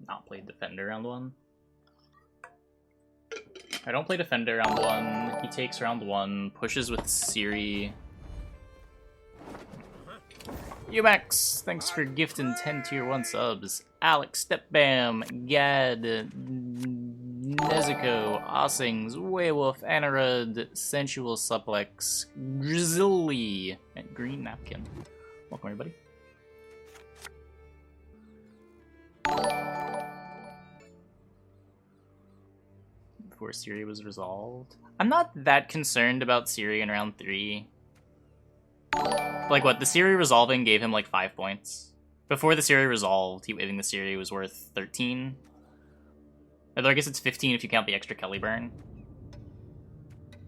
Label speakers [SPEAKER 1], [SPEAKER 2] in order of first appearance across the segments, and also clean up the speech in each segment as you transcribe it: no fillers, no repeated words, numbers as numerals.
[SPEAKER 1] not played Defender round 1. I don't play Defender round 1. He takes round 1, pushes with Siri. Umax, thanks for gifting 10 tier 1 subs. Alex, Stepbam, Gad, Nezuko, Ossings, Waywolf, Anarud, Sensual Suplex, Grizzly, and Green Napkin. Welcome, everybody. Before Siri was resolved. I'm not that concerned about Siri in round 3. Like what, the Siri resolving gave him like 5 points. Before the Siri resolved, he waiving the Siri was worth 13. Although I guess it's 15 if you count the extra Kelly burn.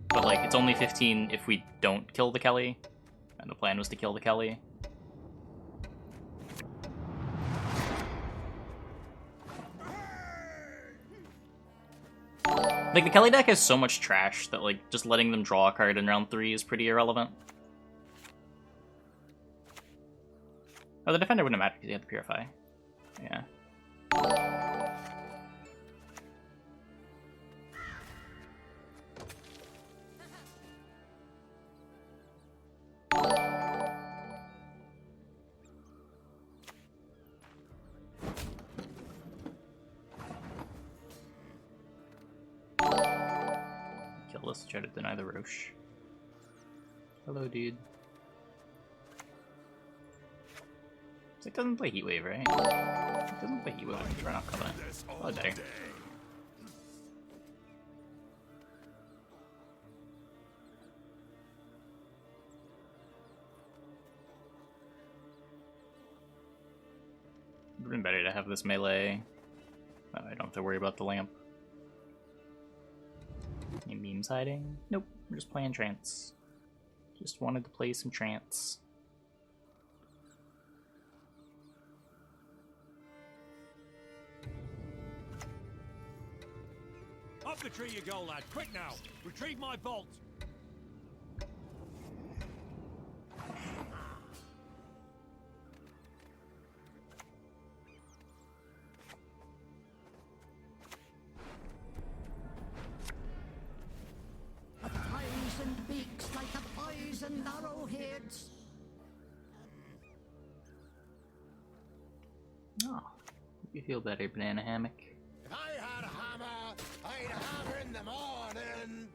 [SPEAKER 1] But like, it's only 15 if we don't kill the Kelly. And the plan was to kill the Kelly. Like, the Kelly deck has so much trash that, like, just letting them draw a card in round 3 is pretty irrelevant. Oh, the Defender wouldn't matter because he had the Purify. Yeah. Kill this, try to deny the Roche. Hello, dude. It doesn't play Heatwave, right? It doesn't play Heatwave when you run out Covenant. Oh, dang. It would have been better to have this melee. I don't have to worry about the lamp. Any memes hiding? Nope, we're just playing Trance. Just wanted to play some Trance.
[SPEAKER 2] Up the tree you go, lad. Quick now. Retrieve my bolt.
[SPEAKER 3] A thousand beaks like a thousand arrowheads.
[SPEAKER 1] Oh, you feel better, Banana Hammock.
[SPEAKER 4] If I had a hammer, I'd hammer in the morning.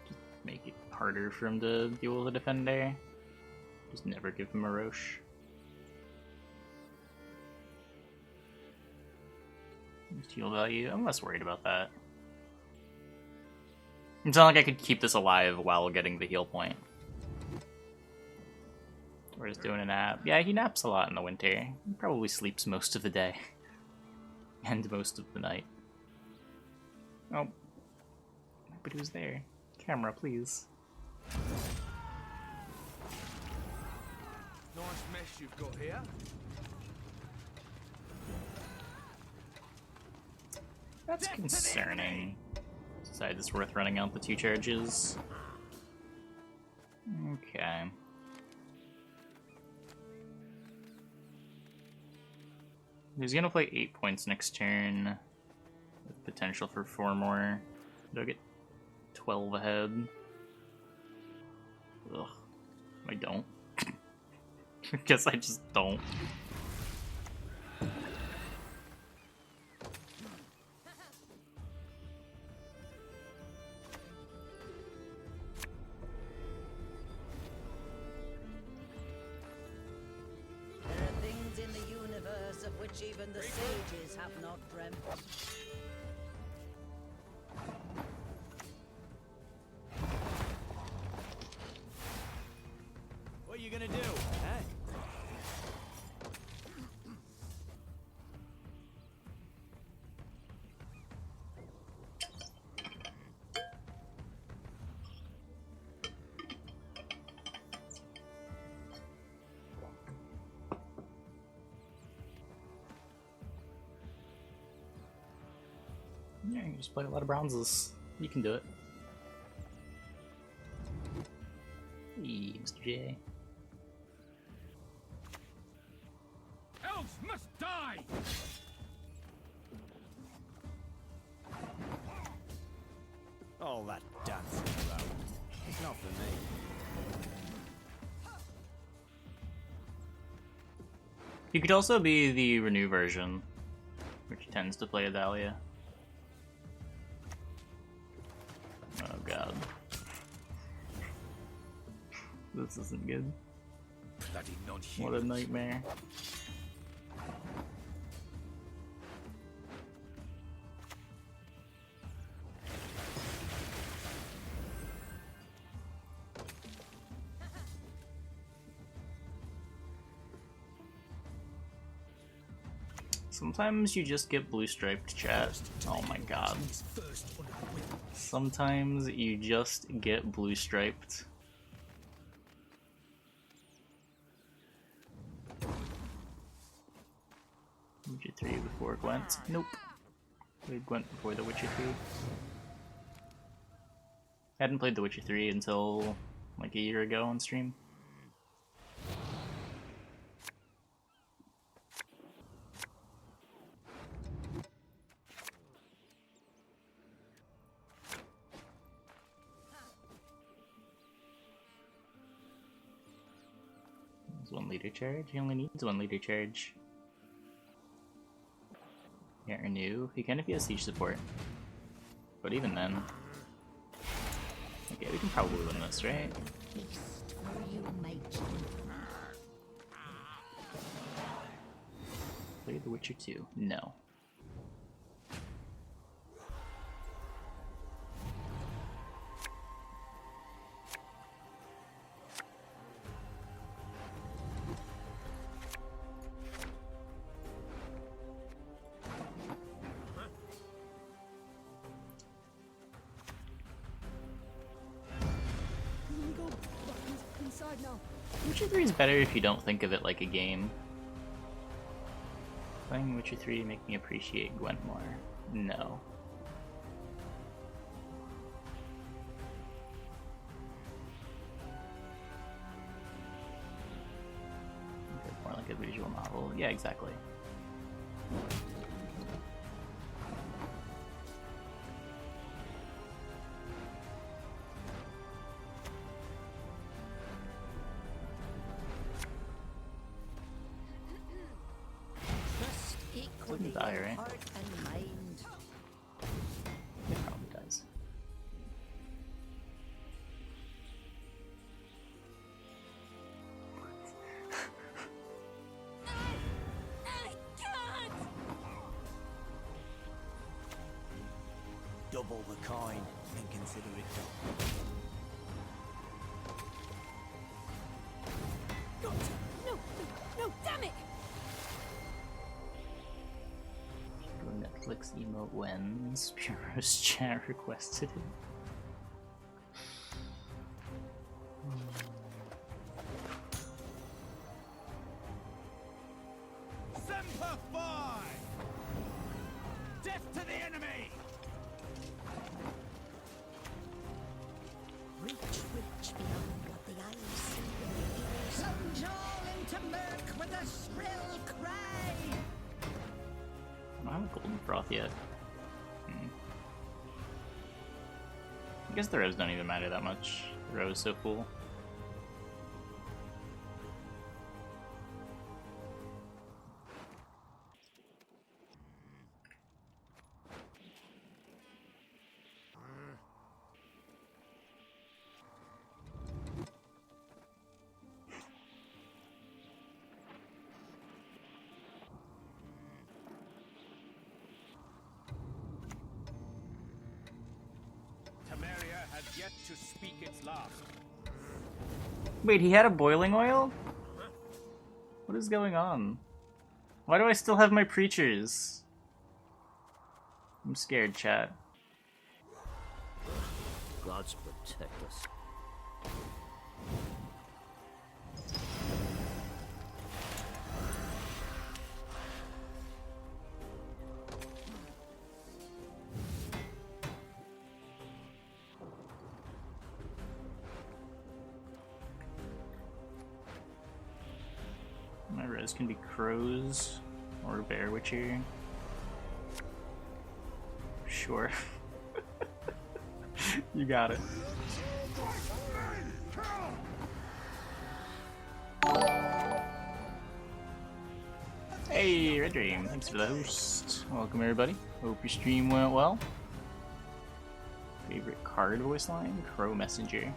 [SPEAKER 1] Just make it harder for him to deal with a Defender. Just never give him a Roche. Heal value, I'm less worried about that. It's not like I could keep this alive while getting the heal point. We're just doing a nap. Yeah, he naps a lot in the winter. He probably sleeps most of the day. And most of the night. Oh. But who's there? Camera, please.
[SPEAKER 2] Nice mess you've got here.
[SPEAKER 1] That's concerning. Decide it's worth running out the 2 charges. Okay. He's gonna play 8 points next turn, with potential for 4 more. Do I get 12 ahead? Ugh. I don't. I guess I just don't.
[SPEAKER 3] Even the sages have not dreamt.
[SPEAKER 2] What are you gonna do, eh?
[SPEAKER 1] Yeah, you just play a lot of bronzes. You can do it. Hey, Mr. J.
[SPEAKER 2] dogs must die!
[SPEAKER 5] All that dancing around. It's not for me.
[SPEAKER 1] You could also be the renew version, which tends to play Adalia. Oh god. This isn't good.
[SPEAKER 5] Bloody
[SPEAKER 1] What
[SPEAKER 5] non-human.
[SPEAKER 1] a nightmare. Sometimes you just get blue striped, chat. Oh my god. Sometimes you just get blue striped. Witcher 3 before Gwent? Nope. Played Gwent before The Witcher 3. Hadn't played The Witcher 3 until like a year ago on stream. It's 1 liter charge? He only needs 1 liter charge. Can't renew. He can if he has siege support. But even then. Okay, we can probably win this, right?
[SPEAKER 3] Feast for you, matron.
[SPEAKER 1] Play The Witcher 2. No. Witcher 3 is better if you don't think of it like a game. Playing Witcher 3 make me appreciate Gwent more. No. More like a visual novel. Yeah, exactly. Doesn't die, right?
[SPEAKER 3] Heart and mind.
[SPEAKER 1] It probably does.
[SPEAKER 5] Double the coin and consider it done.
[SPEAKER 6] No, damn it!
[SPEAKER 1] Netflix emote wins. Puro's chat requested it.
[SPEAKER 2] Semper Fi! Death to the enemy!
[SPEAKER 3] Reach beyond what the eyes see. Plunge all into murk with a shrill cry.
[SPEAKER 1] I don't have a Golden Froth yet. I guess the rows don't even matter that much. The row is so cool.
[SPEAKER 2] Has yet to speak its last.
[SPEAKER 1] Wait, he had a boiling oil? What is going on? Why do I still have my preachers? I'm scared, chat.
[SPEAKER 7] Gods protect us.
[SPEAKER 1] My res can be crows or bear witcher. Sure. You got it. Hey, Red Dream, thanks for the host. Welcome everybody. Hope your stream went well. Favorite card voice line? Crow Messenger.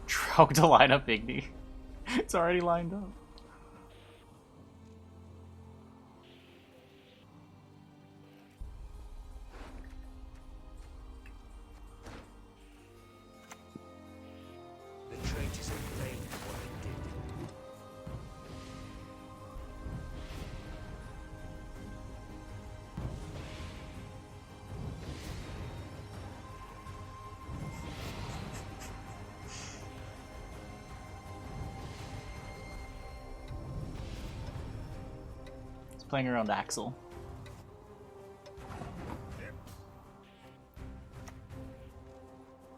[SPEAKER 1] Trog to line up Igni. It's already lined up.
[SPEAKER 4] The traitors have played what they did.
[SPEAKER 1] It's playing around Axel.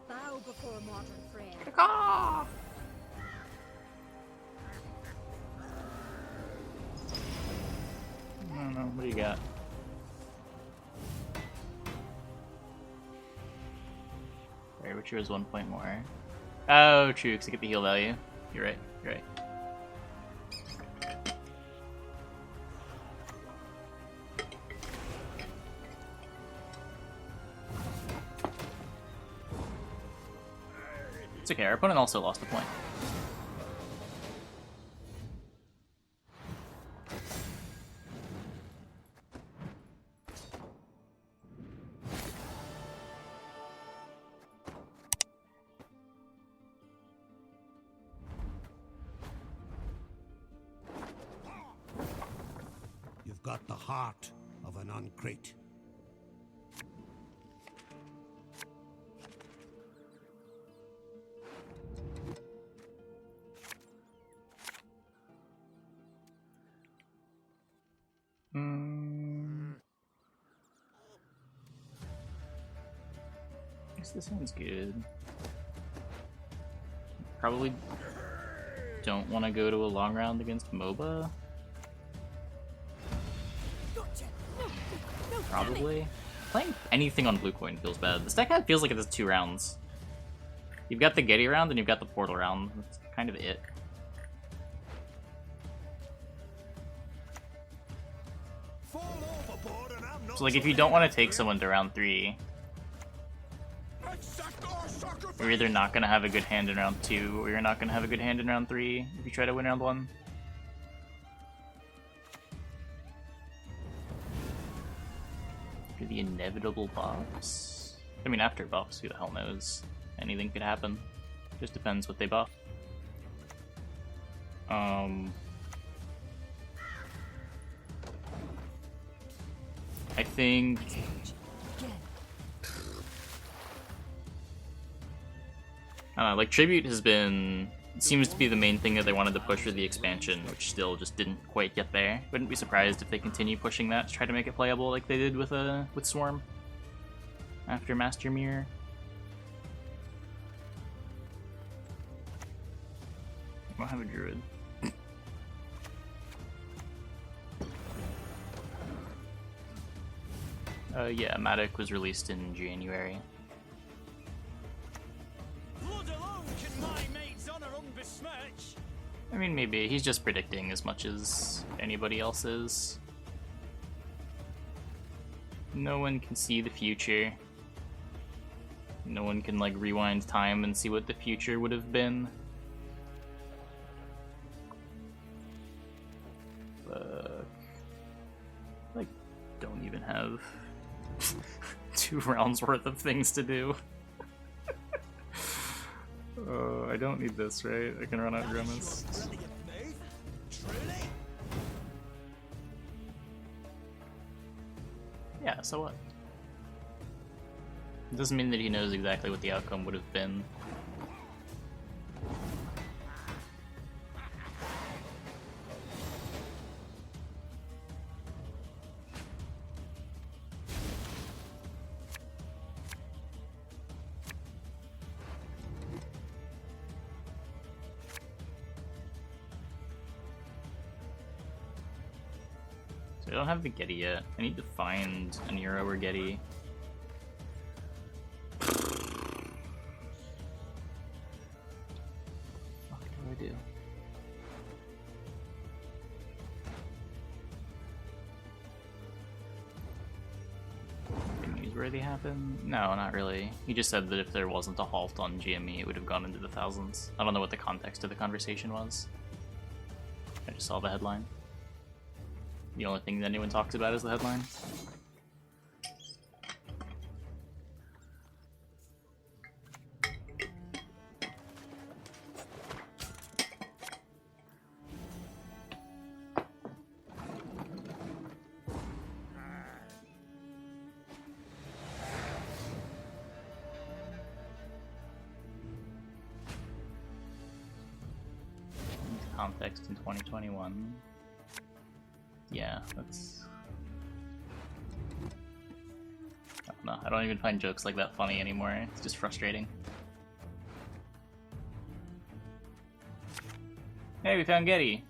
[SPEAKER 6] Bow before modern friend.
[SPEAKER 1] I don't know, what do you got? Alright, Witcher is 1 point more. Oh, true, because I get the heal value. You're right, you're right. It's okay, our opponent also lost a point.
[SPEAKER 4] You've got the heart of an uncrate.
[SPEAKER 1] Guess this one's good. Probably don't want to go to a long round against Moba.
[SPEAKER 6] Gotcha. No, no,
[SPEAKER 1] Probably. Playing anything on blue coin feels bad. This deck kind of feels like it has 2 rounds. You've got the Gedy round and you've got the portal round. That's kind of it.
[SPEAKER 4] Fall overboard and I'm not
[SPEAKER 1] So like if you don't want to take someone to round 3, you're either not going to have a good hand in round 2, or you're not going to have a good hand in round 3 if you try to win round 1. After the inevitable buffs? I mean, after buffs, who the hell knows? Anything could happen. Just depends what they buff. I think... like, Tribute has been... seems to be the main thing that they wanted to push for the expansion, which still just didn't quite get there. Wouldn't be surprised if they continue pushing that to try to make it playable like they did with Swarm after Master Mirror. I don't have a Druid. Yeah, Caduch was released in January.
[SPEAKER 2] Blood alone can my mate's honor unbesmirch.
[SPEAKER 1] I mean, maybe. He's just predicting as much as anybody else is. No one can see the future. No one can, like, rewind time and see what the future would have been. But... like, don't even have 2 rounds worth of things to do. Oh, I don't need this, right? I can run out Grimace. Yeah, so what? It doesn't mean that he knows exactly what the outcome would have been. I don't have the Gedy yet. I need to find an Euro or Gedy. What do I do? Did newsworthy happen? No, not really. He just said that if there wasn't a halt on GME, it would have gone into the thousands. I don't know what the context of the conversation was. I just saw the headline. The only thing that anyone talks about is the headline. Context in 2021. Yeah, that's... I don't know, I don't even find jokes like that funny anymore. It's just frustrating. Hey, we found Gedy!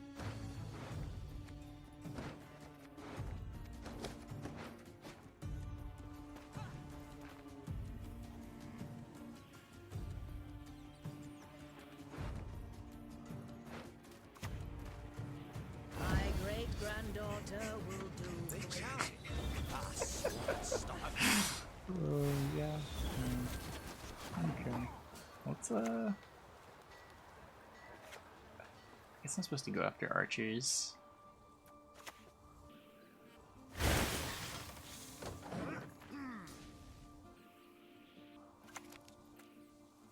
[SPEAKER 1] I guess I'm supposed to go after archers.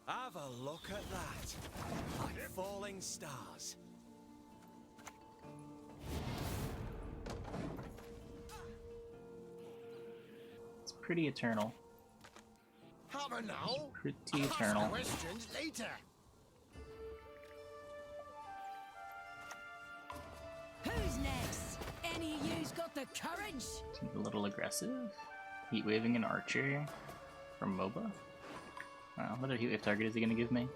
[SPEAKER 5] Have a look at that. Like falling stars.
[SPEAKER 1] It's pretty eternal.
[SPEAKER 4] Hammer now.
[SPEAKER 1] Pretty
[SPEAKER 4] I'll ask
[SPEAKER 1] eternal.
[SPEAKER 4] questions later.
[SPEAKER 3] Who's next? Any of you's got the courage?
[SPEAKER 1] A little aggressive. Heat waving an archer from Moba. Wow, what other heat wave target is he gonna give me?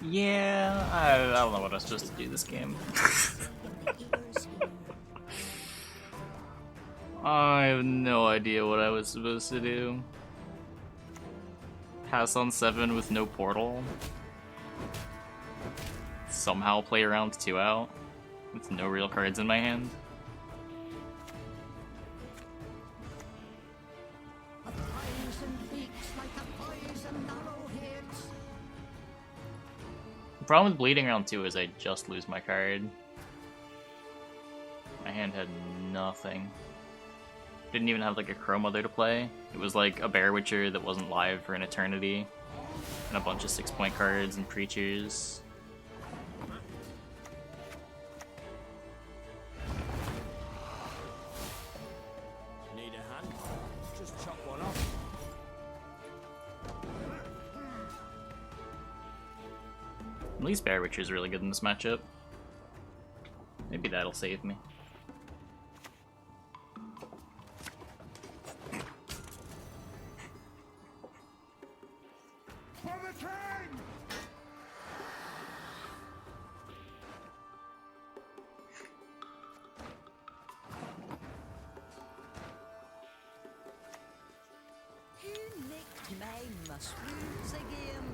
[SPEAKER 1] Yeah, I don't know what I was supposed to do this game. I have no idea what I was supposed to do. Pass on 7 with no portal. Somehow play around 2 out with no real cards in my hand.
[SPEAKER 3] A thousand beaks like a thousand arrowheads.
[SPEAKER 1] The problem with bleeding round 2 is I just lose my card. My hand had nothing. Didn't even have like a Crow Mother to play. It was like a Bear Witcher that wasn't live for an eternity. And a bunch of 6-point cards and Preachers.
[SPEAKER 5] Need a hand? Just chop one off.
[SPEAKER 1] At least Bear Witcher's really good in this matchup. Maybe that'll save me.
[SPEAKER 4] For the king!
[SPEAKER 3] Who nicked my mushrooms again?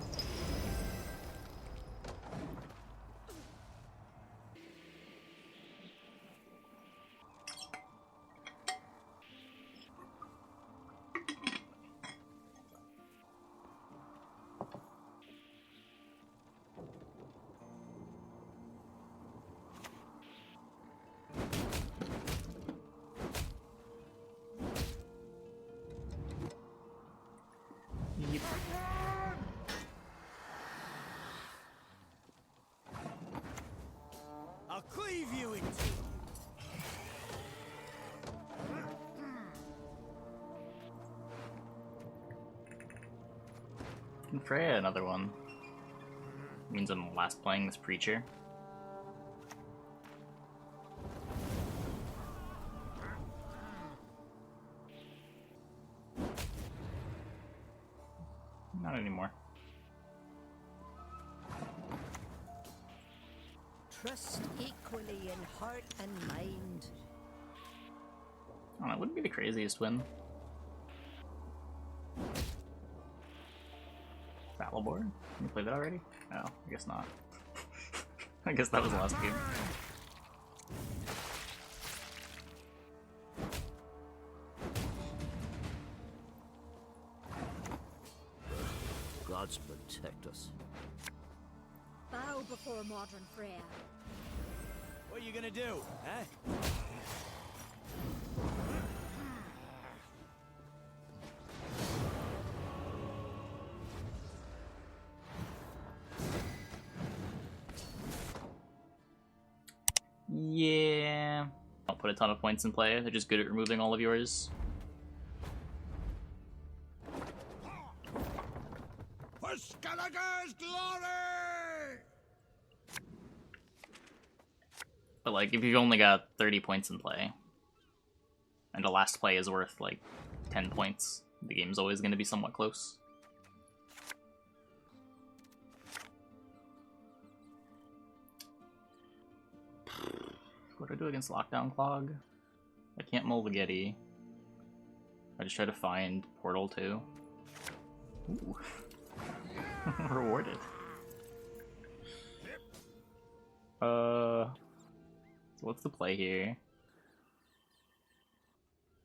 [SPEAKER 1] Yep. Golden Freya, another one. Means I'm last playing this Preacher. Not anymore.
[SPEAKER 3] Trust equally in heart and mind.
[SPEAKER 1] Oh, it wouldn't be the craziest win. Battlebore? Can you play that already? Oh, I guess not. I guess that was the last game.
[SPEAKER 7] Gods protect us.
[SPEAKER 6] Bow before modern Freya.
[SPEAKER 5] What are you gonna do, eh?
[SPEAKER 1] Yeah. Don't put a ton of points in play. They're just good at removing all of yours.
[SPEAKER 4] For Skellige's glory!
[SPEAKER 1] But like, if you've only got 30 points in play, and a last play is worth like 10 points, the game's always going to be somewhat close. What do I do against Lockdown Clog? I can't mull the Gedy. I just try to find Portal 2. Ooh. Rewarded. So what's the play here?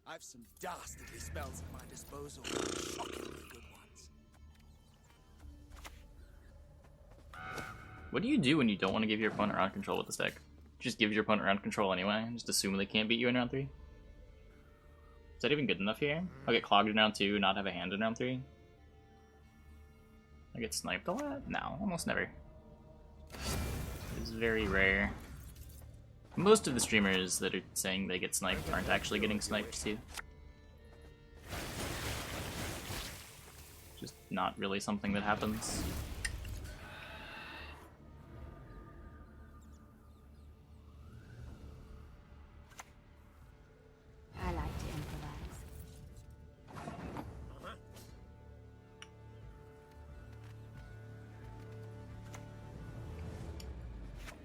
[SPEAKER 5] I've some dastardly spells at my disposal. Shockingly good ones.
[SPEAKER 1] What do you do when you don't want to give your opponent round control with this deck? Just give your opponent round control anyway, and just assume they can't beat you in round 3? Is that even good enough here? I'll get clogged in round 2, not have a hand in round 3? I get sniped a lot? No, almost never. It's very rare. Most of the streamers that are saying they get sniped aren't actually getting sniped too. Just not really something that happens.
[SPEAKER 6] I like to improvise.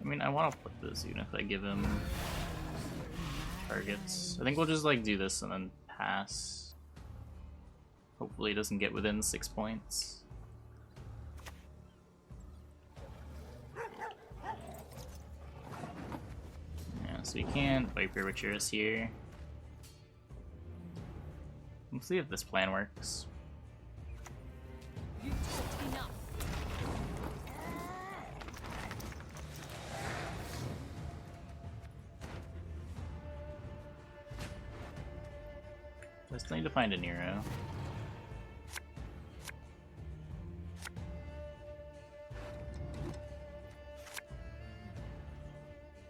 [SPEAKER 1] I mean, I want to flip this even if I give him targets. I think we'll just like do this and then pass. Hopefully he doesn't get within 6 points. Yeah, so we can't Viper Witcher us here. Let's see if this plan works.
[SPEAKER 6] You talked enough.
[SPEAKER 1] I still need to find a Nero.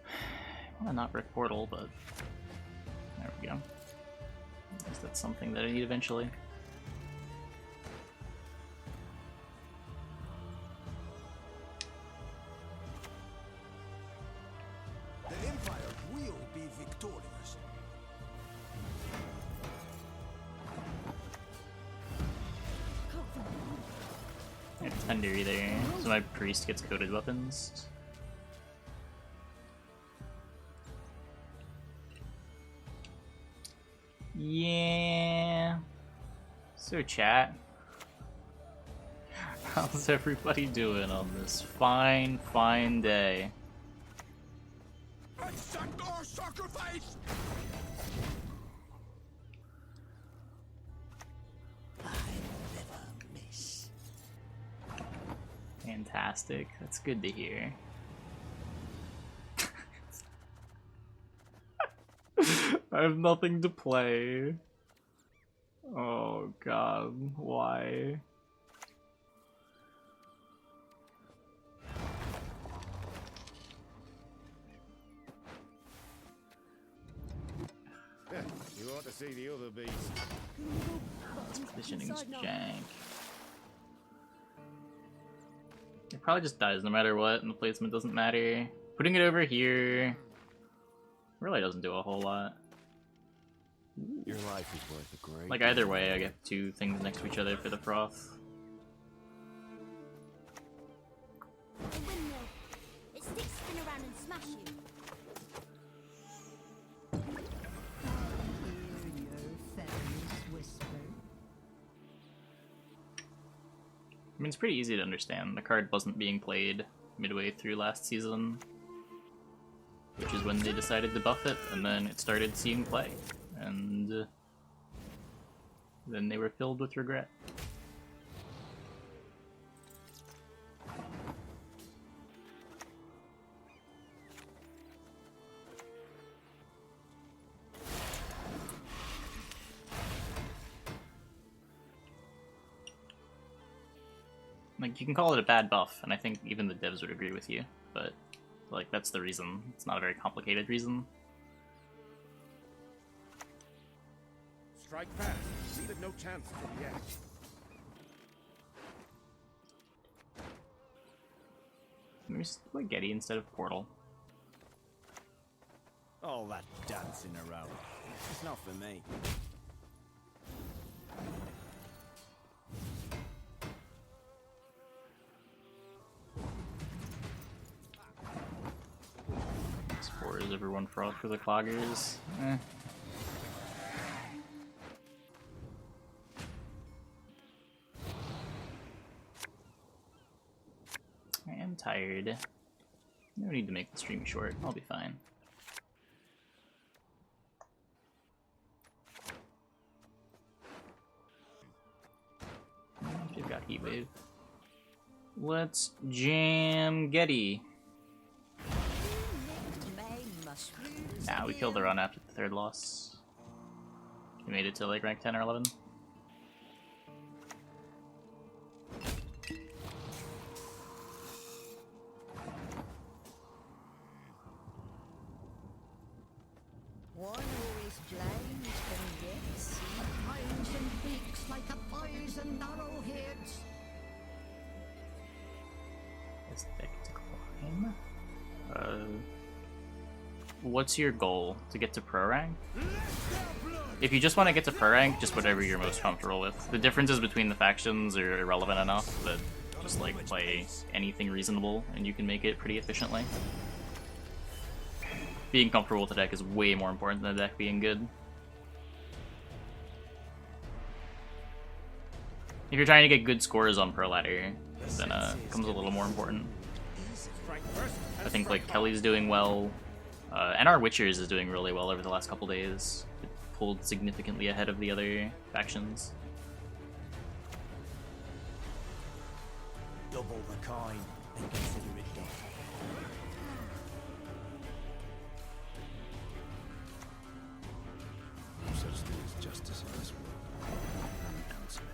[SPEAKER 1] I want to not brick portal, but there we go. I guess that's something that I need eventually.
[SPEAKER 5] The Empire will be victorious.
[SPEAKER 1] I have Thundery there, so my priest gets coated weapons. Yeah. So chat, how's everybody doing on this fine, fine day?
[SPEAKER 4] Accept our sacrifice!
[SPEAKER 3] I never miss.
[SPEAKER 1] Fantastic. That's good to hear. I have nothing to play. Oh god, why?
[SPEAKER 4] You ought to see the other beast.
[SPEAKER 1] This positioning's jank. probably just dies no matter what, and the placement doesn't matter. Putting it over here really doesn't do a whole lot.
[SPEAKER 5] Your life is worth a great.
[SPEAKER 1] Like either way, I get two things next to each other for the froth.
[SPEAKER 3] The windmill. It sticks spin around and smash you.
[SPEAKER 8] Hear your feathers whisper.
[SPEAKER 1] I mean, it's pretty easy to understand. The card wasn't being played midway through last season, which is when they decided to buff it, and then it started seeing play. And then they were filled with regret. Like, you can call it a bad buff, and I think even the devs would agree with you, but, like, that's the reason. It's not a very complicated reason.
[SPEAKER 2] Strike fast. Leave it no chance to react.
[SPEAKER 1] Maybe just like Gedy instead of Portal.
[SPEAKER 5] All that dancing around. It's not for me.
[SPEAKER 1] Spores over 1 Froth for the cloggers. Eh. I am tired. No need to make the stream short. I'll be fine. They've got heat wave. Let's jam Gedy. Nah, we killed the run after the 3rd loss. We made it to like rank 10 or 11.
[SPEAKER 3] One who is blind can yet see.
[SPEAKER 8] Pines and beaks like a poison arrowheads.
[SPEAKER 1] Is deck to climb? What's your goal? To get to pro rank? If you just want to get to pro rank, just whatever you're most comfortable with. The differences between the factions are irrelevant enough that just like play anything reasonable and you can make it pretty efficiently. Being comfortable with the deck is way more important than the deck being good. If you're trying to get good scores on pro ladder, then it becomes a little more important. I think like Kelly's doing well, and our Witchers is doing really well over the last couple days. It pulled significantly ahead of the other factions.
[SPEAKER 5] Double the coin and consider it done. No such thing as justice in this world. None elsewhere.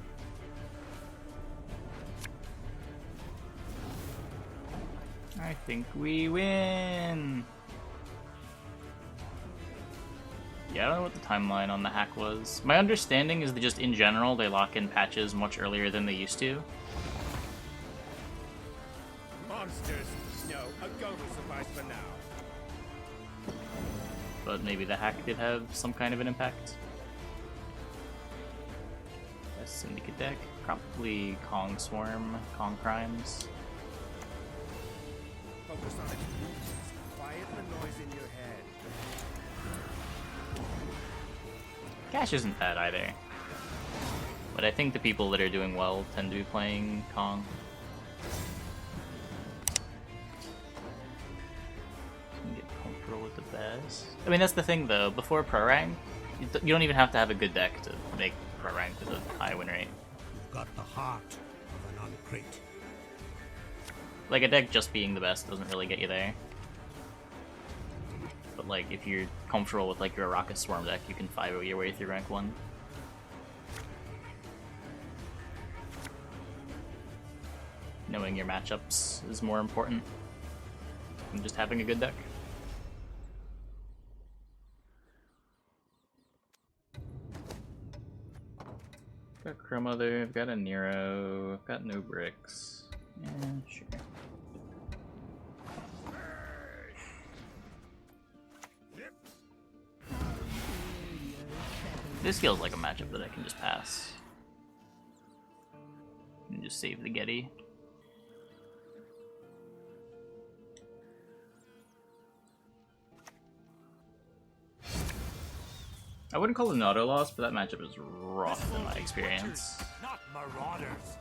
[SPEAKER 1] I think we win! Yeah, I don't know what the timeline on the hack was. My understanding is that just in general, they lock in patches much earlier than they used to.
[SPEAKER 2] Monsters! No, a go will suffice for now.
[SPEAKER 1] But maybe the hack did have some kind of an impact. A Syndicate deck? Probably Kong Swarm, Kong Crimes.
[SPEAKER 2] Focus on its movements. Quiet the noise in your head.
[SPEAKER 1] Cash isn't bad either. But I think the people that are doing well tend to be playing Kong. Get comfortable with the best. I mean, that's the thing though. Before pro rank, you don't even have to have a good deck to make pro rank with a high win rate.
[SPEAKER 4] You've got the heart of an uncrate.
[SPEAKER 1] Like, a deck just being the best doesn't really get you there. But, like, if you're comfortable with, like, your Araka Swarm deck, you can 5-0 your way through rank 1. Knowing your matchups is more important than just having a good deck. I've got Chrome Mother, I've got a Nero, I've got no bricks. Yeah, sure. This feels like a matchup that I can just pass. And just save the Gedy. I wouldn't call it an auto loss, but that matchup is rough in my experience.
[SPEAKER 5] Not marauders.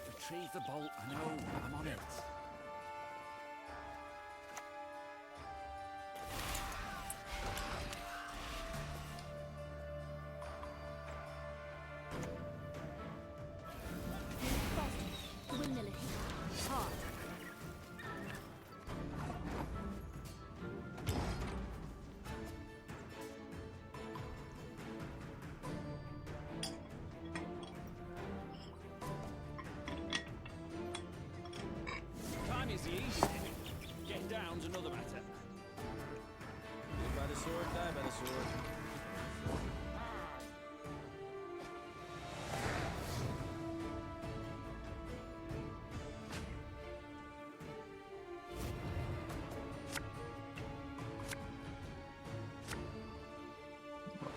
[SPEAKER 5] Retrieve the bolt. I know. I'm on it. Time is the easy thing. Getting down's another matter. Live by the sword, die by the sword.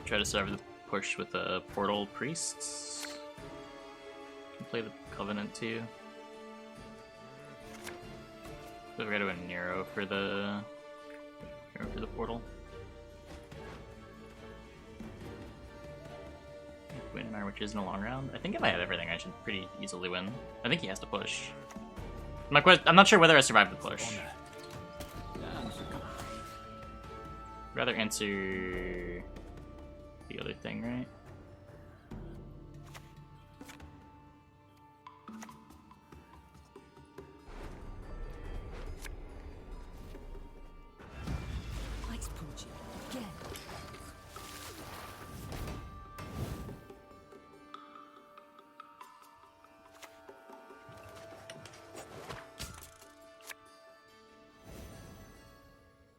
[SPEAKER 1] Try to serve the push with the portal priests. Can play the Covenant too. So we're gonna go to Nero for the portal. Win our witches in a long round. I think if I had everything, I should pretty easily win. I think he has to push. I'm not sure whether I survived the push. Rather answer the other thing, right?
[SPEAKER 3] Let's punch it again.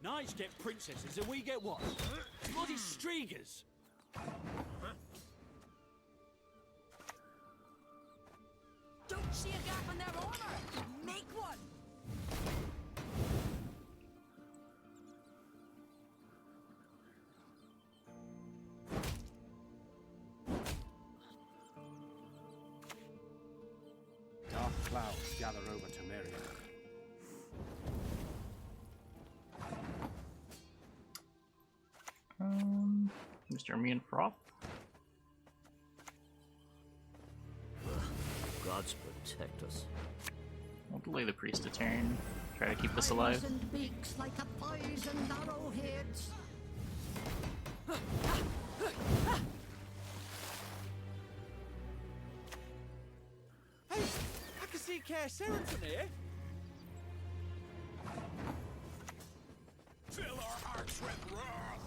[SPEAKER 5] Knights get princesses and we get what? Bloody streagers!
[SPEAKER 3] Don't see a gap in their armor. Make one.
[SPEAKER 2] Dark clouds gather over Temeria.
[SPEAKER 1] Mr. Me and Froth.
[SPEAKER 7] Gods protect us.
[SPEAKER 1] I'll delay the priest a turn. Try to keep this alive.
[SPEAKER 8] Poisoned beaks like a poisoned arrowheads.
[SPEAKER 5] Hey, I can see Care Seren from here.
[SPEAKER 4] Fill our hearts with wrath.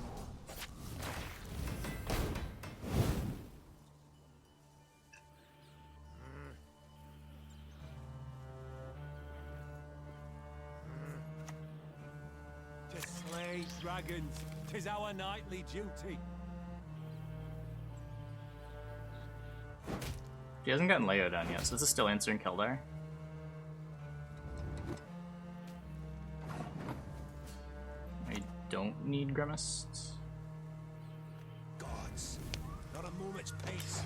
[SPEAKER 5] To slay dragons, 'tis our nightly duty.
[SPEAKER 1] She hasn't gotten Leo down yet, so this is still answering Keldar. I don't need Grimace.
[SPEAKER 4] Gods, not a moment's peace.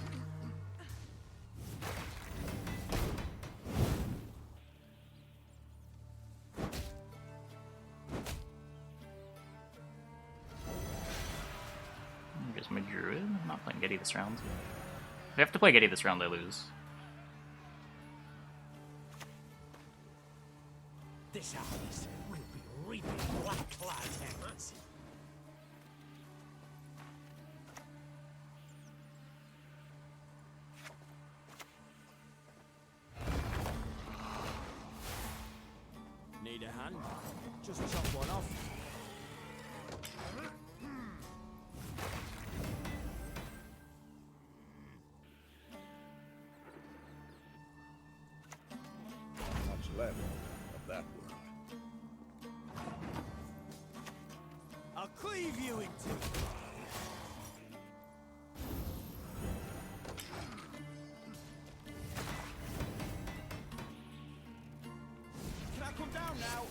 [SPEAKER 1] Here's my Druid. I'm not playing Gedy this round. If I have to play Gedy this round, I lose.
[SPEAKER 5] This harvest will be reaping black clouds. Need a hand? Just chop one off.
[SPEAKER 4] Much left of that world.
[SPEAKER 5] I'll cleave you in two. down now.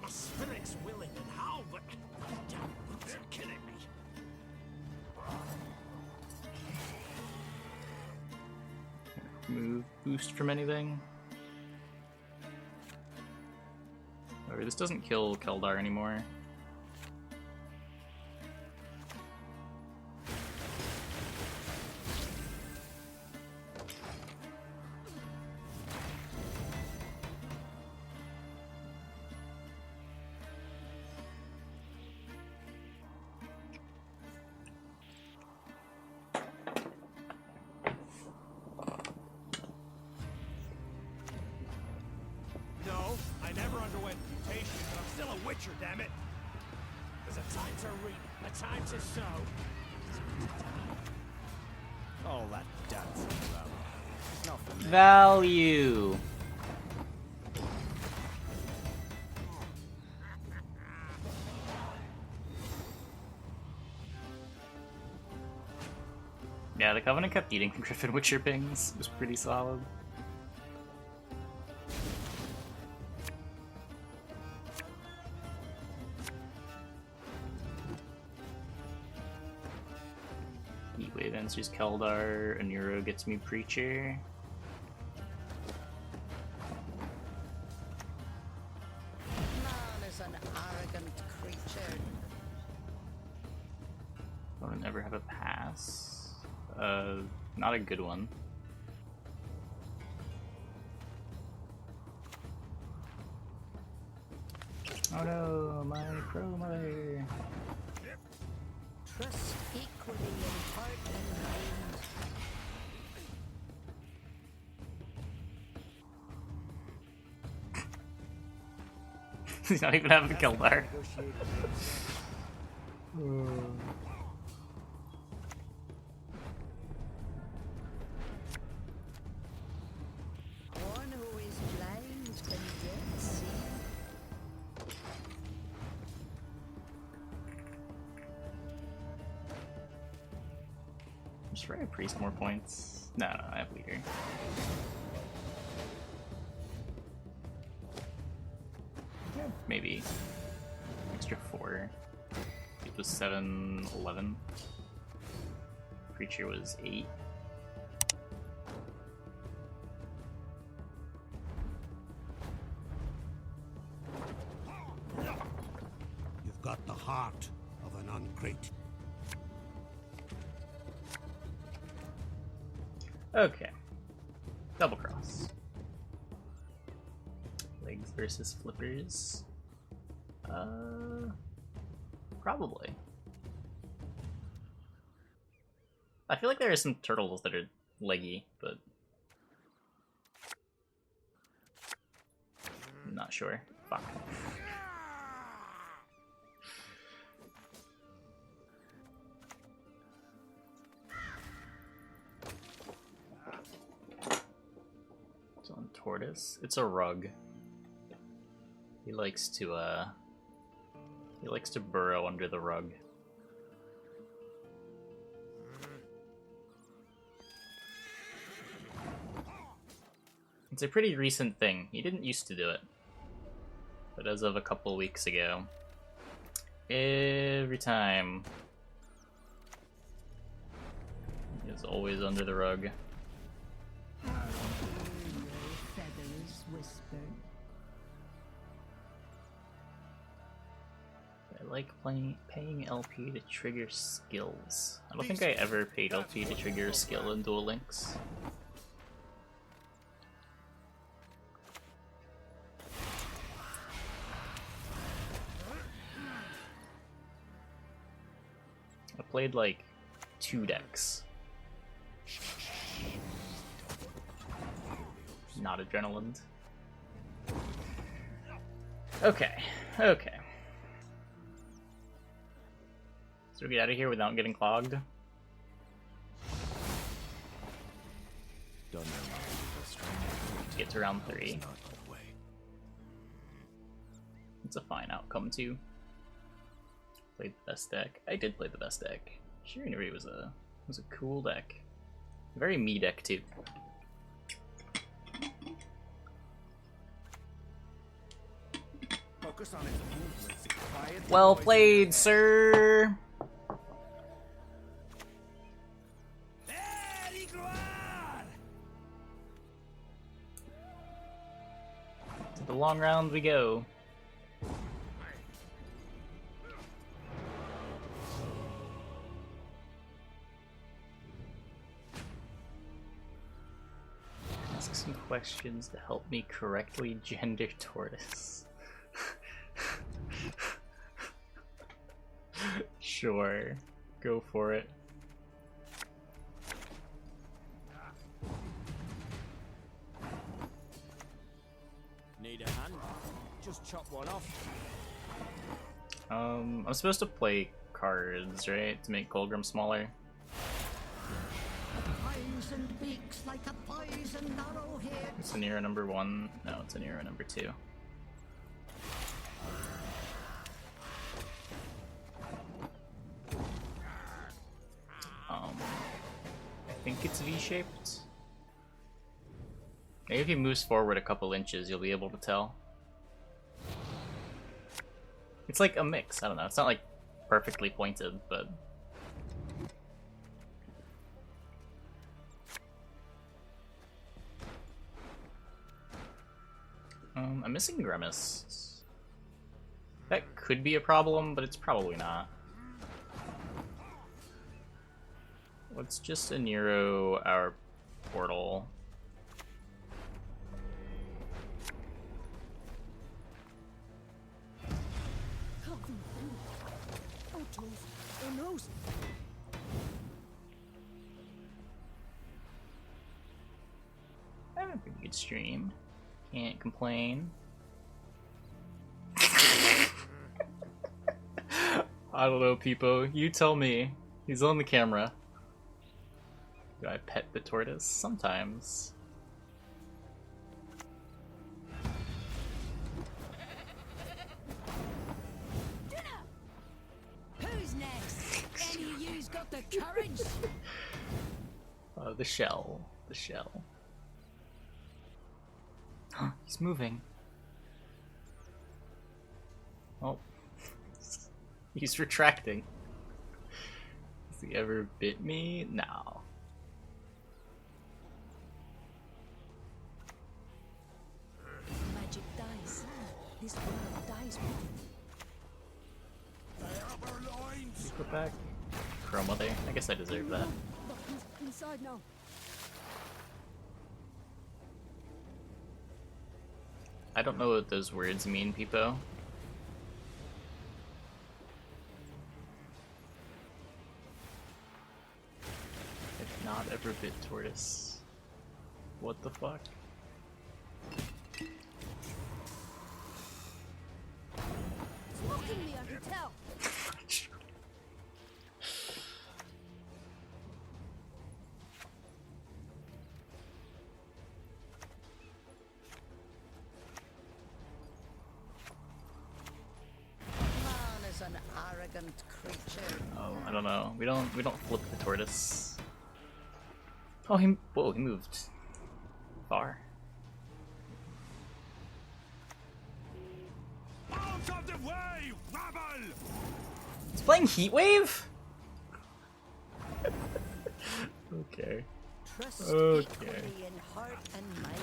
[SPEAKER 4] My spirit's willing and how, but damn boots are killing me.
[SPEAKER 1] Move boost from anything. Or this doesn't kill Keldar anymore.
[SPEAKER 2] No, I never underwent mutation, but I'm still a witcher, damn it.
[SPEAKER 4] There's a time to reap, a time to sow.
[SPEAKER 5] All that dancing about. It's not for me.
[SPEAKER 1] Value! Yeah, the Covenant kept eating Griffin Witcher pings. It was pretty solid. Heatwave answers Keldar, a Neuro gets me Preacher.
[SPEAKER 8] Man is an arrogant creature.
[SPEAKER 1] Don't ever have a pass. Not a good one. Oh no, my crow mother.
[SPEAKER 8] Trust equally in heart and mind.
[SPEAKER 1] He's not even having Keldar.
[SPEAKER 8] One who is blind can yet see.
[SPEAKER 1] Just try to priest more points. No, I have leader. Yeah, maybe extra 4. It was 7, 11. Preacher was 8.
[SPEAKER 4] You've got the heart of an ungrateful.
[SPEAKER 1] Okay. Double cross. Legs versus flippers. Probably. I feel like there are some turtles that are leggy, but I'm not sure. Fuck. It's on tortoise. It's a rug. He likes to burrow under the rug. It's a pretty recent thing. He didn't used to do it. But as of a couple weeks ago, every time he is always under the rug.
[SPEAKER 8] Feathers whisper.
[SPEAKER 1] I like paying LP to trigger skills. I don't think I ever paid LP to trigger a skill in Duel Links. I played like 2 decks. Not adrenaline. Okay, okay. So we get out of here without getting clogged.
[SPEAKER 5] Don't know
[SPEAKER 1] To get to round 3.
[SPEAKER 5] not that way.
[SPEAKER 1] It's a fine outcome too. Played the best deck. I did play the best deck. Shirinari was a was a cool deck. Very me deck too.
[SPEAKER 2] Focus on its movements and quietly
[SPEAKER 1] Well
[SPEAKER 2] poison
[SPEAKER 1] played,
[SPEAKER 2] your
[SPEAKER 1] sir. To the long round we go. Ask some questions to help me correctly gender tortoise. Sure, go for it.
[SPEAKER 5] Need a hand? Just chop one off.
[SPEAKER 1] I'm supposed to play cards, right, to make Colgrim smaller.
[SPEAKER 8] Eyes and beaks like a poison arrowhead.
[SPEAKER 1] It's an era number 1. No, it's an era number 2. I think it's V-shaped. Maybe if he moves forward a couple inches, you'll be able to tell. It's like a mix. I don't know. It's not like perfectly pointed, but I'm missing Grimace. That could be a problem, but it's probably not. Let's just Nero our portal. Having a pretty good stream. Can't complain. I don't know, Peepo. You tell me. He's on the camera. Do I pet the tortoise? Sometimes.
[SPEAKER 3] Who's next? Any of you's got the courage?
[SPEAKER 1] The shell. The shell. He's moving. Oh. He's retracting. Has he ever bit me? No.
[SPEAKER 3] Magic dice. This world dies with it.
[SPEAKER 1] Go back. Chroma there. I guess I deserve that.
[SPEAKER 3] Look, he's inside now.
[SPEAKER 1] I don't know what those words mean, Peepo. If not ever bit tortoise. What the fuck?
[SPEAKER 3] It's mocking me, I can tell.
[SPEAKER 8] Man is an arrogant creature.
[SPEAKER 1] Oh, I don't know. We don't flip the tortoise. Oh, whoa, he moved far.
[SPEAKER 2] Out of the way, rabble!
[SPEAKER 1] He's playing Heatwave? Okay.
[SPEAKER 8] Trust
[SPEAKER 1] Okay.
[SPEAKER 8] equally in heart and mind.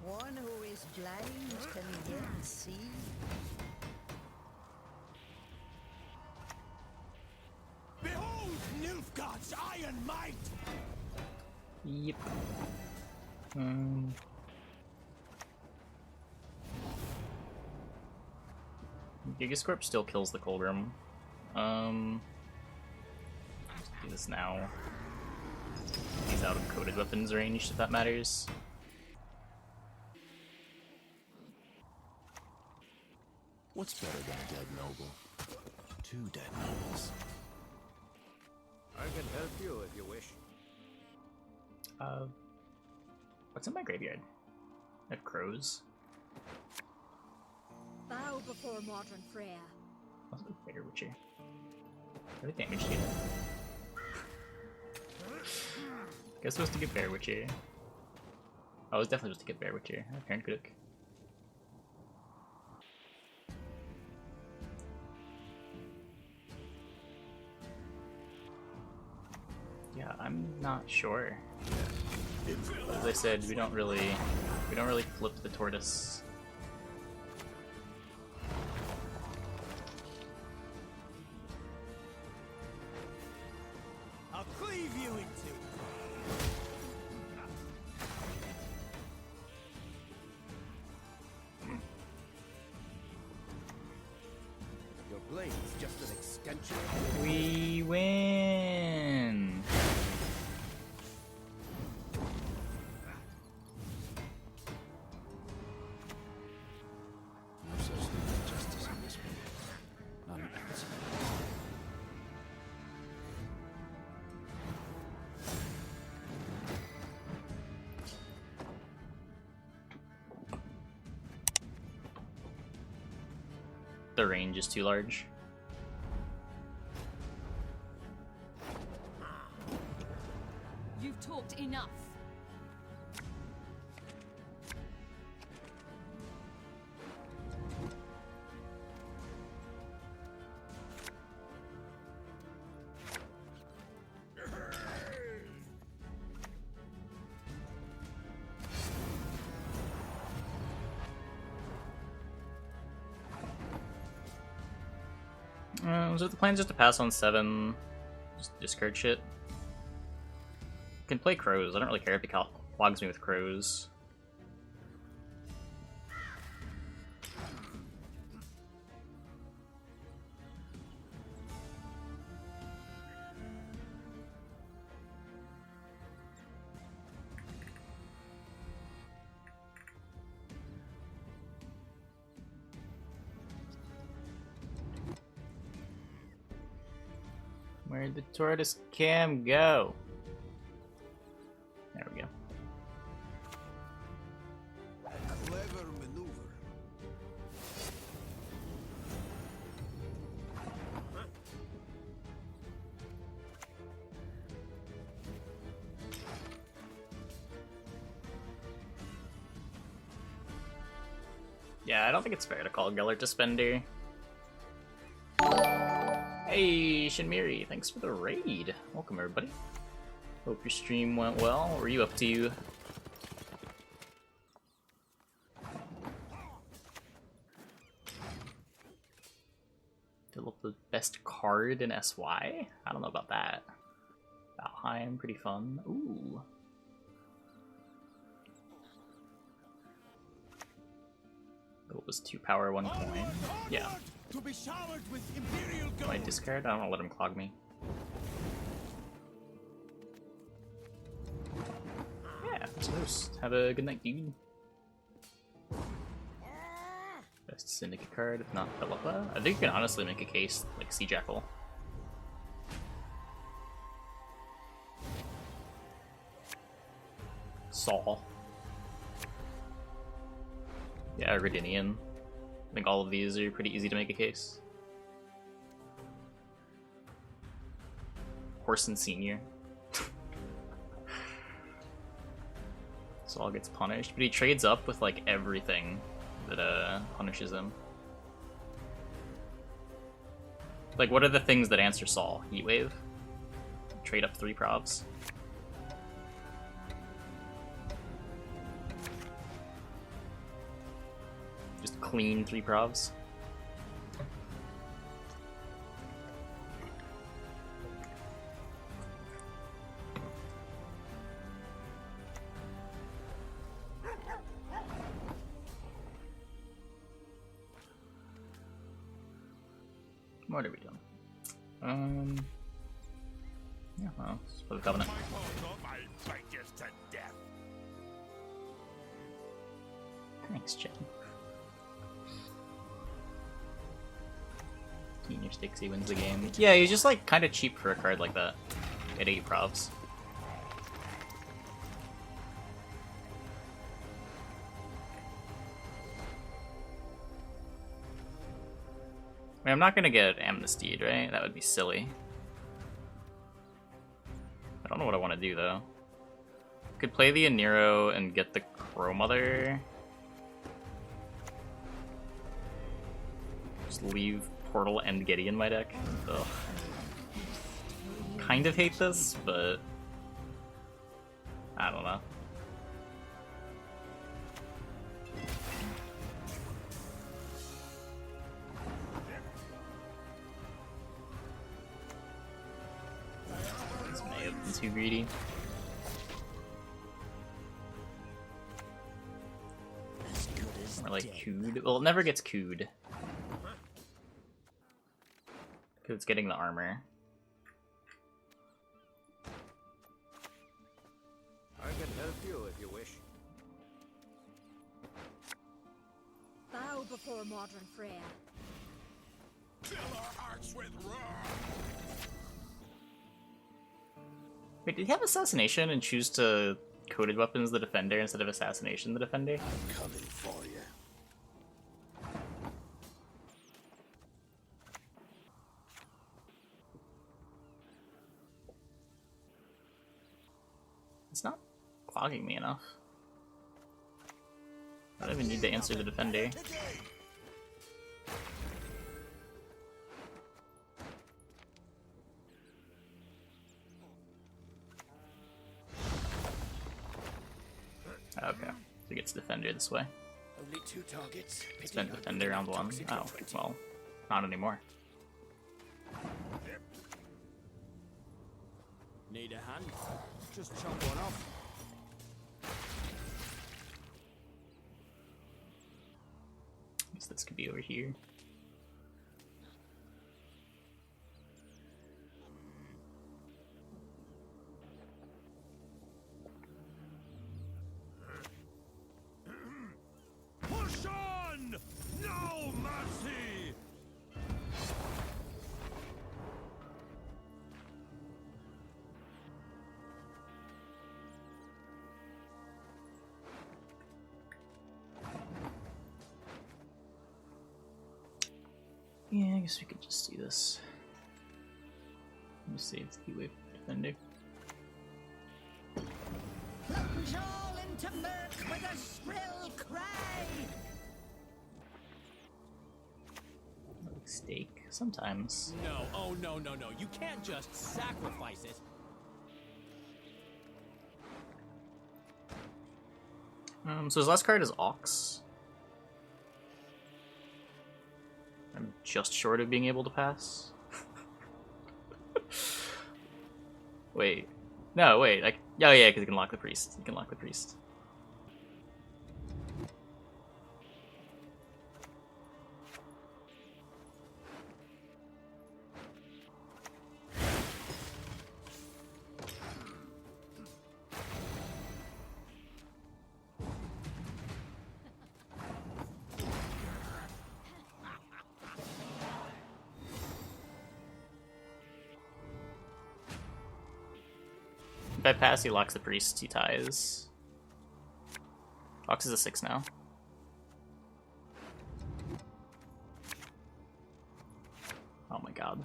[SPEAKER 8] One who is blind can yet see.
[SPEAKER 2] Behold Nilfgaard's iron might!
[SPEAKER 1] Yep. Gigascorp still kills the Colgrim. Let's do this now. He's out of coded weapons range, if that matters.
[SPEAKER 9] What's better than a dead noble? Two dead nobles.
[SPEAKER 7] I can help you if you wish.
[SPEAKER 1] What's in my graveyard? I have crows.
[SPEAKER 6] Bow before modern Freya.
[SPEAKER 1] Also a Bear Witcher. What damage do you Guess I was supposed to get Bear Witcher. I was definitely supposed to get Bear Witcher. Parent Caduch. Yeah, I'm not sure. As I said, we don't really flip the tortoise.
[SPEAKER 2] I'll cleave you in two. Your blade's just an extension.
[SPEAKER 1] We win.
[SPEAKER 7] No such thing as justice in this world. None else.
[SPEAKER 1] The range is too large.
[SPEAKER 6] You've talked enough.
[SPEAKER 1] So the plan's just to pass on 7, just discard shit. Can play crows. I don't really care if he clogs me with crows. Where'd the tortoise cam go? There we go.
[SPEAKER 2] Clever maneuver.
[SPEAKER 1] Yeah, I don't think it's fair to call Gellert a spender. Hey, Shinmiri, thanks for the raid. Welcome, everybody. Hope your stream went well. What were you up to? Develop the best card in SY? I don't know about that. Valheim, pretty fun. Ooh. What was 2 power, 1 coin? Yeah.
[SPEAKER 2] To be showered with imperial
[SPEAKER 1] Do I
[SPEAKER 2] gold.
[SPEAKER 1] discard? I don't want to let him clog me. Yeah, toast. Have a good night, dude. Best syndicate card, if not Philippa. I think you can honestly make a case like Sea Jackal. Saul. Yeah, Redinian. I think all of these are pretty easy to make a case. Horson Senior. Saul gets punished, but he trades up with like everything that punishes him. Like, what are the things that answer Saul? Heatwave? Trade up 3 provs. Just clean 3 provs. What are we doing? Yeah, well, let's play the Covenant. Thanks, Jen. Senior Stixie wins the game. Yeah, he's just like kind of cheap for a card like that. at 8 props. I mean, I'm not gonna get amnestied, right? That would be silly. I don't know what I want to do though. Could play the Aniro and get the Crow Mother. Just leave Portal and Gedy in my deck. Ugh. Kind of hate this, but I don't know. This may have been too greedy. Or like cooed. Well, it never gets cooed. Because it's getting the armor.
[SPEAKER 2] I can help you if you wish.
[SPEAKER 6] Bow before modern Freya.
[SPEAKER 4] Fill our hearts with roar.
[SPEAKER 1] Wait, did he have assassination and choose to coded weapons the defender instead of assassination the defender?
[SPEAKER 4] I'm coming for you.
[SPEAKER 1] It's not clogging me enough. I don't even need to answer the defender. Okay, so he gets defender this way.
[SPEAKER 4] Only 2 targets.
[SPEAKER 1] Spent defender round 1. Oh, well, not anymore.
[SPEAKER 5] Need a hand? Just chop one off.
[SPEAKER 1] Guess this could be over here.
[SPEAKER 4] Push on! No mercy!
[SPEAKER 1] Yeah, I guess we could just do this. Let me save the wave defender.
[SPEAKER 8] Plunge all into murk with a shrill cry.
[SPEAKER 1] Like steak, sometimes.
[SPEAKER 5] No, oh no, no, no. You can't just sacrifice it.
[SPEAKER 1] So his last card is Ox. I'm just short of being able to pass. Wait. No, wait. Oh yeah, because he can lock the priest. He can lock the priest. If I pass, he locks the priest, he ties. Ox is a 6 now. Oh my god.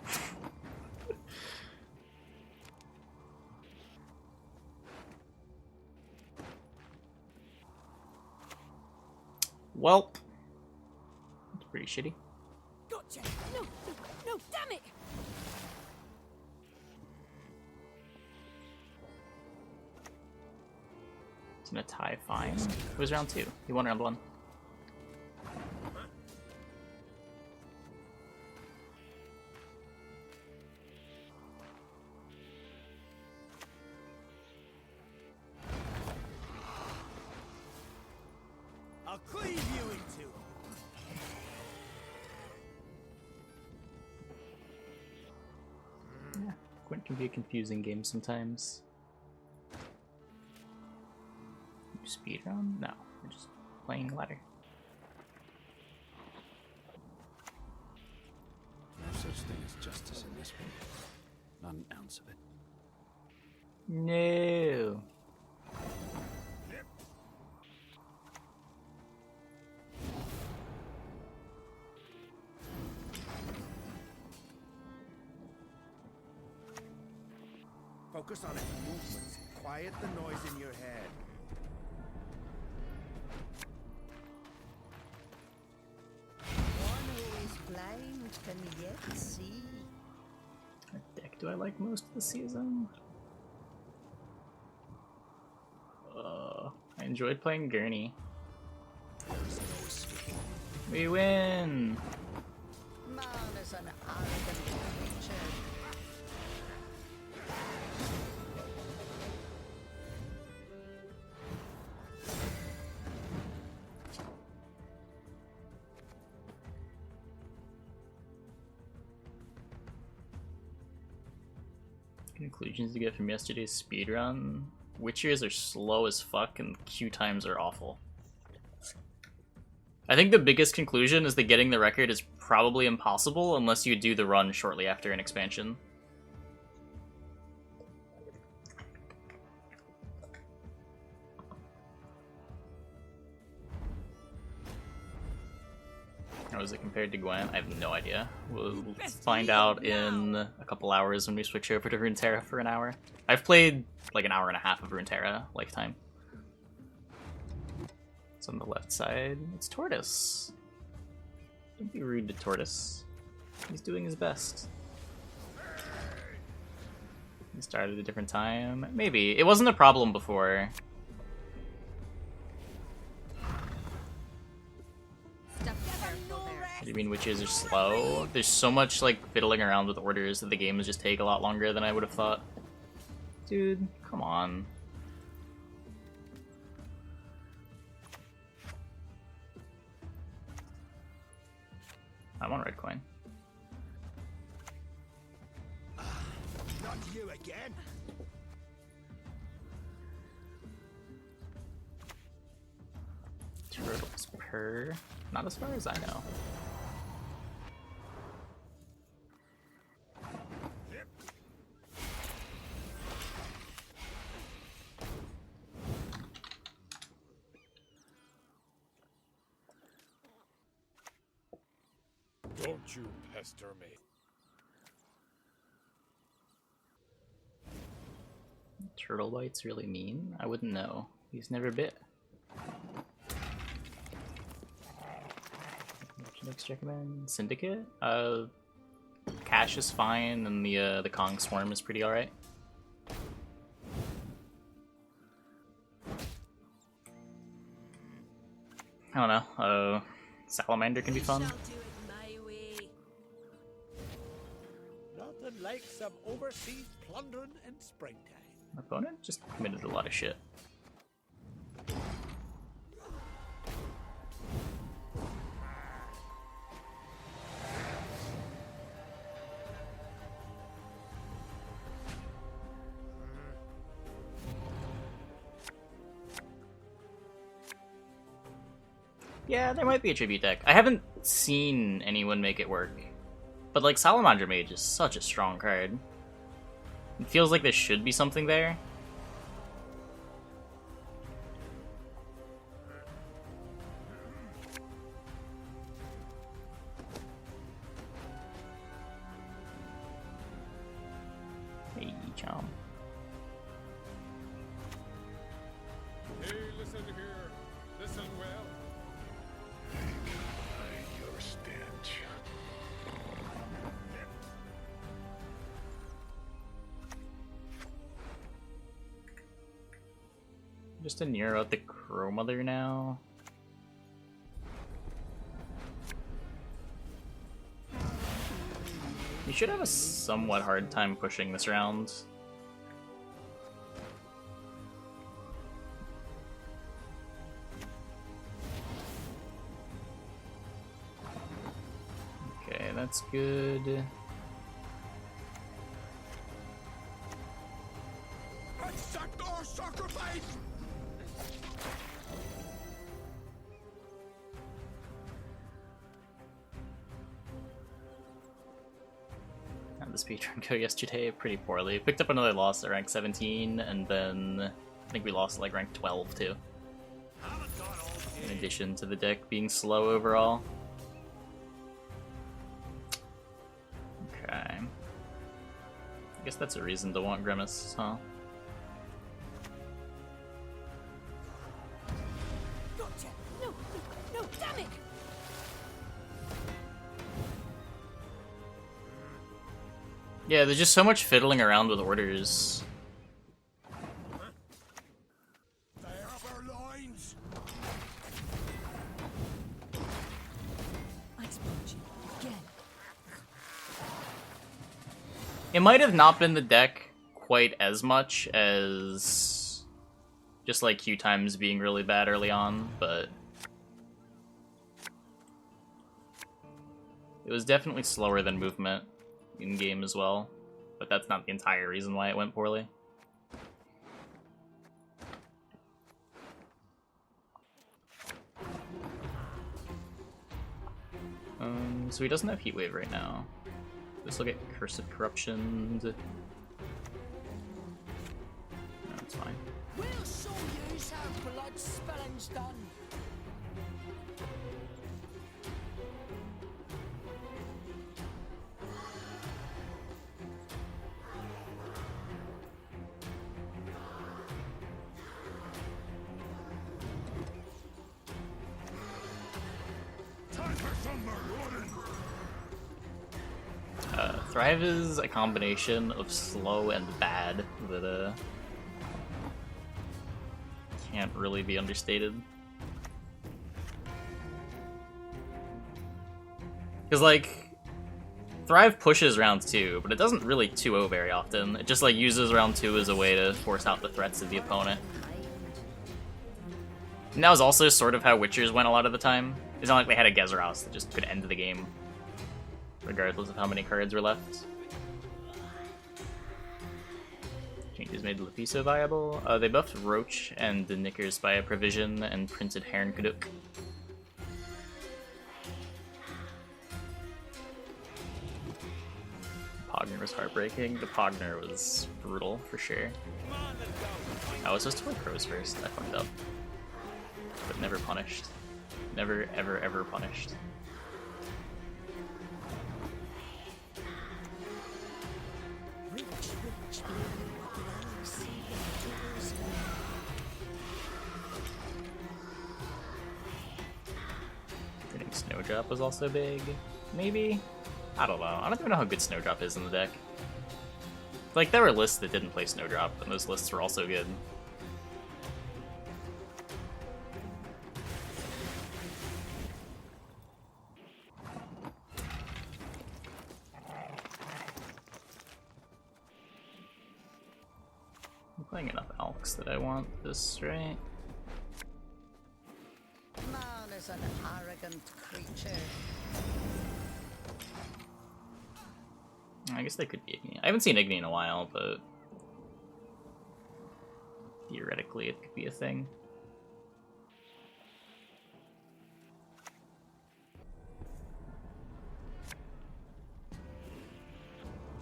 [SPEAKER 1] Welp. That's pretty shitty.
[SPEAKER 6] Gotcha! No, no, no, damn it!
[SPEAKER 1] It's gonna tie fine. It was round 2. He won round 1.
[SPEAKER 5] I'll cleave you in 2.
[SPEAKER 1] Yeah, Gwent can be a confusing game sometimes. Speedrun? No, we're just playing ladder.
[SPEAKER 7] No such thing as justice in this one. Not an ounce of it.
[SPEAKER 1] No.
[SPEAKER 2] Focus on its movements. Quiet the noise in your head.
[SPEAKER 3] One who is blind can yet see.
[SPEAKER 1] What deck do I like most this season? I enjoyed playing Gurney. We win!
[SPEAKER 3] Man is an arrogant creature.
[SPEAKER 1] Conclusions to get from yesterday's speedrun. Witchers are slow as fuck and queue times are awful. I think the biggest conclusion is that getting the record is probably impossible unless you do the run shortly after an expansion. How is it compared to Gwent? I have no idea. We'll find out in a couple hours when we switch over to Runeterra for an hour. I've played like an hour and a half of Runeterra lifetime. It's on the left side. It's Tortoise. Don't be rude to Tortoise. He's doing his best. He started at a different time. Maybe. It wasn't a problem before. What do you mean witches are slow? There's so much like fiddling around with orders that the games just take a lot longer than I would have thought. Dude, come on. I want red coin.
[SPEAKER 2] Not you again.
[SPEAKER 1] Turtles per. Not as far as I know.
[SPEAKER 2] Don't you pester me.
[SPEAKER 1] Turtle White's really mean? I wouldn't know. He's never bit. What next recommend? Syndicate? Cash is fine, and the Kong Swarm is pretty alright. I don't know. Salamander can be fun.
[SPEAKER 4] Nothing like some overseas plundering in springtime.
[SPEAKER 1] My opponent just committed a lot of shit. Yeah, there might be a tribute deck. I haven't seen anyone make it work. But like, Salamander Mage is such a strong card. It feels like there should be something there. Hey, chom.
[SPEAKER 2] Hey, listen here. Listen well. Your stench.
[SPEAKER 1] Just to near out the Crow Mother now. You should have a somewhat hard time pushing this round. Okay, that's good.
[SPEAKER 2] Accept our sacrifice!
[SPEAKER 1] And the speedrun go yesterday pretty poorly. Picked up another loss at rank 17, and then I think we lost at like rank 12 too. In addition to the deck being slow overall. Okay. I guess that's a reason to want Grimace, huh?
[SPEAKER 6] Gotcha! No, no, no, damn it!
[SPEAKER 1] Yeah, there's just so much fiddling around with orders.
[SPEAKER 4] They have our lines.
[SPEAKER 6] I spot you again.
[SPEAKER 1] It might have not been the deck quite as much as just like Q times being really bad early on, but it was definitely slower than movement in game as well, but that's not the entire reason why it went poorly. So he doesn't have Heatwave right now. This will get Cursed Corruption. No, it's fine.
[SPEAKER 3] We'll show you how blood spilling's done.
[SPEAKER 4] Time for some marauding.
[SPEAKER 1] Thrive is a combination of slow and bad that can't really be understated. Because like Thrive pushes round 2, but it doesn't really 2-0 very often. It just like uses round 2 as a way to force out the threats of the opponent. And that was also sort of how Witchers went a lot of the time. It's not like they had a Gezeros that just could end the game, regardless of how many cards were left. Changes made Lapiso viable. They buffed Roach and the Knickers by a provision and printed Heron Caduch. Pogner was heartbreaking. The Pogner was brutal for sure. I was supposed to play Crows first. I fucked up. But never punished. Never, ever, ever punished. Getting Snowdrop was also big. Maybe? I don't know. I don't even know how good Snowdrop is in the deck. Like, there were lists that didn't play Snowdrop, and those lists were also good. I'm playing enough Elks that I want this, right?
[SPEAKER 3] Man is an arrogant creature.
[SPEAKER 1] I guess they could be Igni. I haven't seen Igni in a while, but theoretically it could be a thing.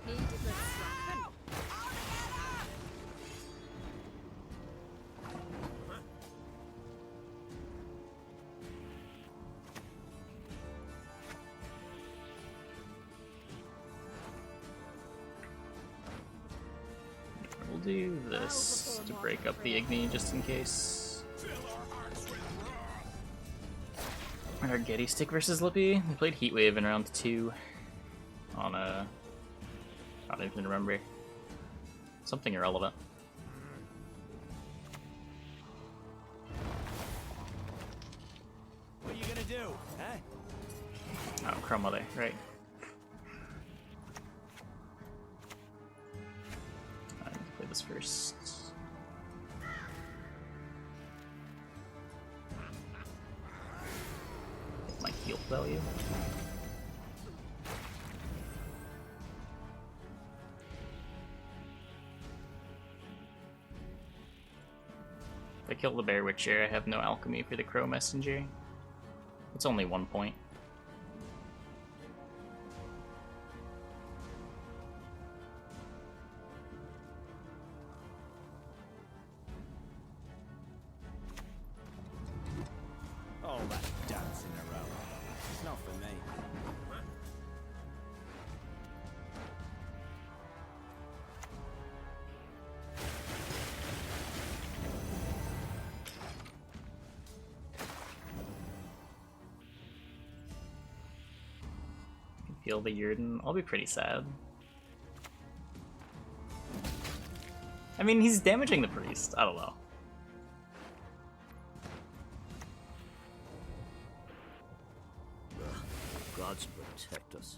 [SPEAKER 6] Need a good slapping.
[SPEAKER 1] We'll do this to break up the Igni just in case. Our Gedy stick versus Lippy. We played Heatwave in round 2 on a... I don't even remember. Something irrelevant.
[SPEAKER 5] What are you gonna do, huh?
[SPEAKER 1] Oh, Chrome Mother, right. I need to play this first. Get my heal value. If I kill the Bear Witcher, I have no alchemy for the Crow Messenger. It's only 1 point. Heal the Yurden. I'll be pretty sad. I mean, he's damaging the priest. I don't know.
[SPEAKER 5] Gods protect us.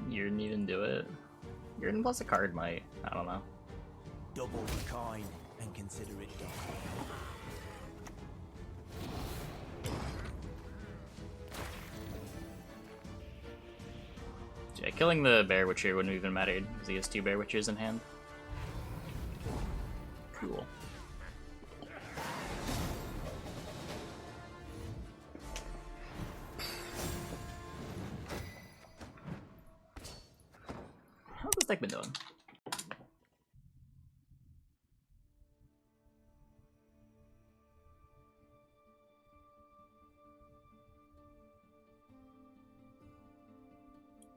[SPEAKER 1] Yurden even do it? Yurden plus a card might. I don't know.
[SPEAKER 5] Double the coin and consider it done.
[SPEAKER 1] Yeah, killing the Bear Witcher wouldn't have even mattered because he has 2 Bear Witchers in hand. Cool. How's this deck been doing?